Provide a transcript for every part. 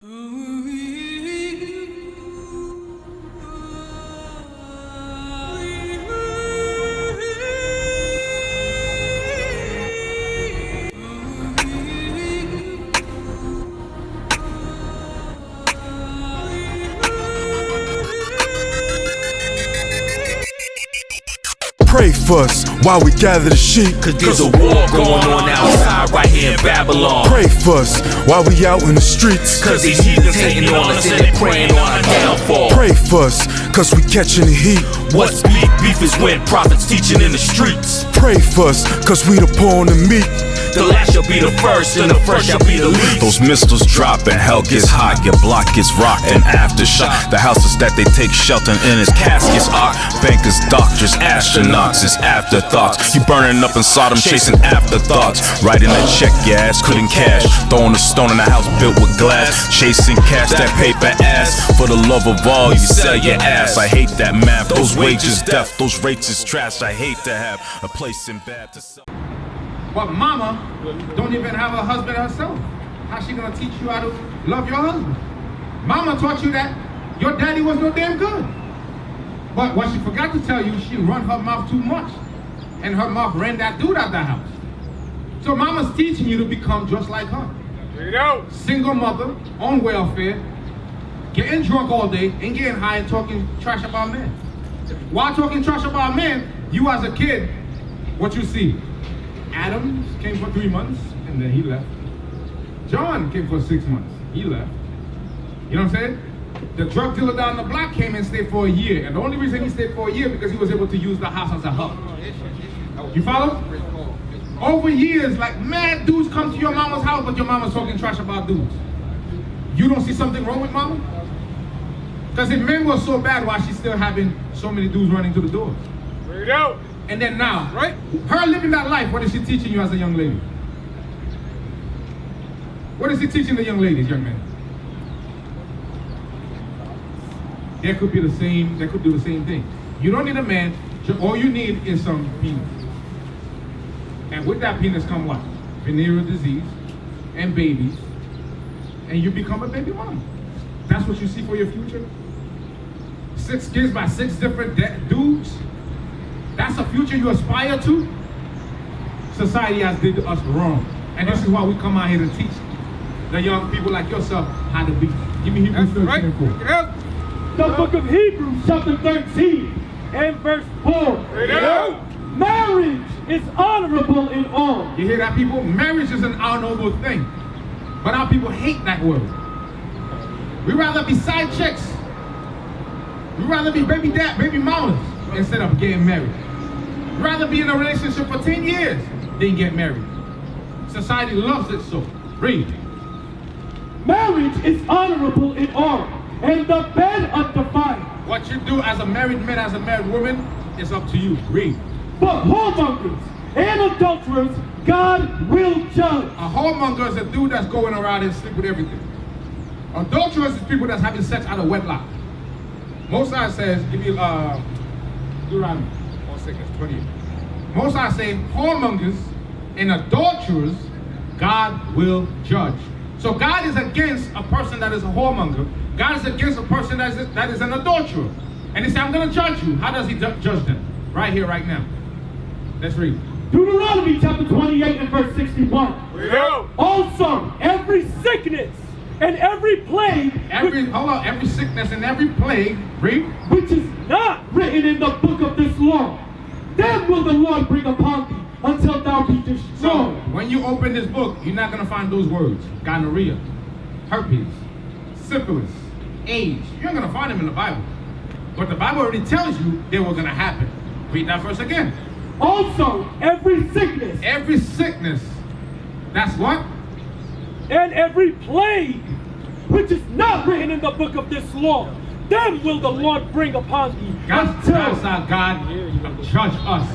Pray for us while we gather the sheep. Cause there's a war going on outside right here in Babylon. Pray for us while we out in the streets. Cause these heathens hating on us and they praying on our downfall. Pray for us cause we catching the heat. What's beef? Beef is when prophets teaching in the streets. Pray for us cause we the poor and the meek. The last shall be the first and the first shall be the least. Those missiles drop and hell gets hot. Your block gets rocked and aftershock. The houses that they take shelter in is caskets. Bankers, doctors, astronauts, it's afterthoughts. You burning up inside them chasing afterthoughts. Writing a check your ass couldn't cash. Throwing a stone in a house built with glass. Chasing cash, that paper ass. For the love of all, you sell your ass. I hate that math, those wages death. Those rates is trash. I hate to have a place in bad to sell. But mama don't even have a husband herself. How's she gonna teach you how to love your husband? Mama taught you that your daddy was no damn good. But what she forgot to tell you, she run her mouth too much. And her mouth ran that dude out the house. So mama's teaching you to become just like her. There you go. Single mother, on welfare, getting drunk all day, and getting high and talking trash about men. While talking trash about men, you as a kid, what you see? Adam came for 3 months, and then he left. John came for 6 months, he left. You know what I'm saying? The drug dealer down the block came and stayed for a year, and the only reason he stayed for a year because he was able to use the house as a hub. You follow? Over years, like mad dudes come to your mama's house, but your mama's talking trash about dudes. You don't see something wrong with mama? Because if men were so bad, why she's still having so many dudes running to the doors? There you go. And then now, right? Her living that life, what is she teaching you as a young lady? What is she teaching the young ladies, young men? That could be the same, that could do the same thing. You don't need a man, all you need is some penis. And with that penis come what? Venereal disease and babies. And you become a baby mama. That's what you see for your future? 6 kids by 6 different dudes? That's a future you aspire to? Society has did us wrong. And this is why we come out here to teach the young people like yourself how to be. Give me Hebrews 13 and 4. The book of Hebrews, chapter 13 and verse 4. Marriage is honorable in all. You hear that, people? Marriage is an honorable thing. But our people hate that word. We rather be side chicks. We rather be baby mamas instead of getting married. We'd rather be in a relationship for 10 years than get married. Society loves it so. Read. Marriage is honorable in all, and the bed undefiled. What you do as a married man, as a married woman, is up to you. Read. But whoremongers and adulterers, God will judge. A whoremonger is a dude that's going around and sleep with everything. Adulterers is people that's having sex out of wedlock. Mosai says, give me Deuteronomy 1:28. Mosai say, whoremongers and adulterers, God will judge. So God is against a person that is a whoremonger. God is against a person that is an adulterer. And he said, I'm going to judge you. How does he judge them? Right here, right now. Let's read. Deuteronomy chapter 28 and verse 61. Also, every sickness and every plague, every sickness and every plague, read, which is not written in the book of this law, then will the Lord bring upon thee until thou be destroyed. So, when you open this book, you're not going to find those words. Gonorrhea, herpes, syphilis, AIDS. You ain't going to find them in the Bible. But the Bible already tells you they were going to happen. Read that verse again. Also, every sickness. Every sickness. That's what? And every plague, which is not written in the book of this law, them will the Lord bring upon thee. That's how God judge us.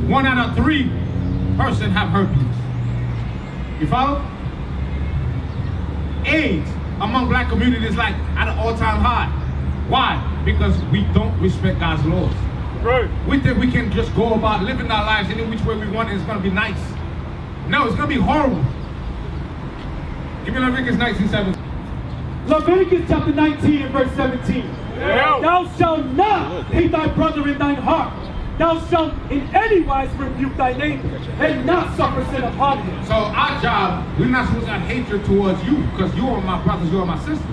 1 out of 3 person have herpes. You follow? AIDS among black communities like at an all-time high. Why? Because we don't respect God's laws. Right. We think we can just go about living our lives any which way we want and it's going to be nice. No, it's going to be horrible. Give me Leviticus 19:17. Leviticus chapter 19 and verse 17. Thou shalt not hate thy brother in thine heart. Thou shalt in any wise rebuke thy neighbor, and not suffer sin upon him. So our job, we're not supposed to have hatred towards you, because you are my brothers, you are my sisters.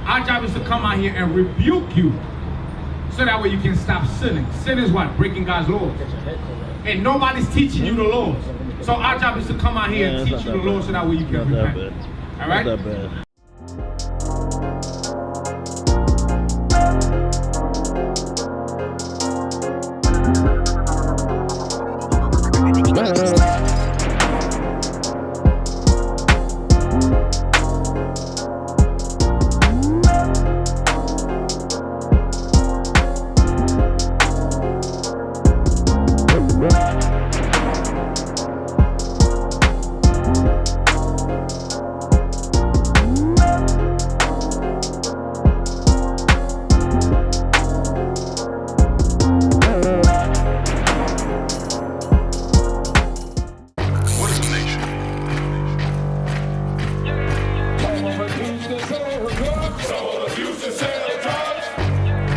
Our job is to come out here and rebuke you, so that way you can stop sinning. Sin is what? Breaking God's laws. And nobody's teaching you the laws. So our job is to come out here and teach you the laws, so that way you can repent. All right? Not that bad.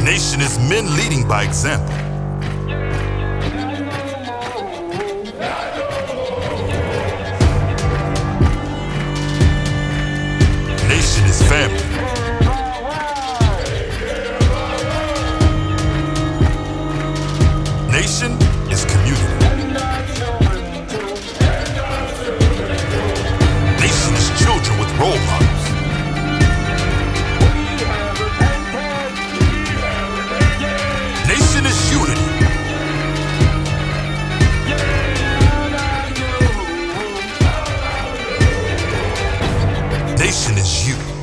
Nation is men leading by example. Nation is family. Nation is community. Nation is children with role models. Nation is unity. Nation is you.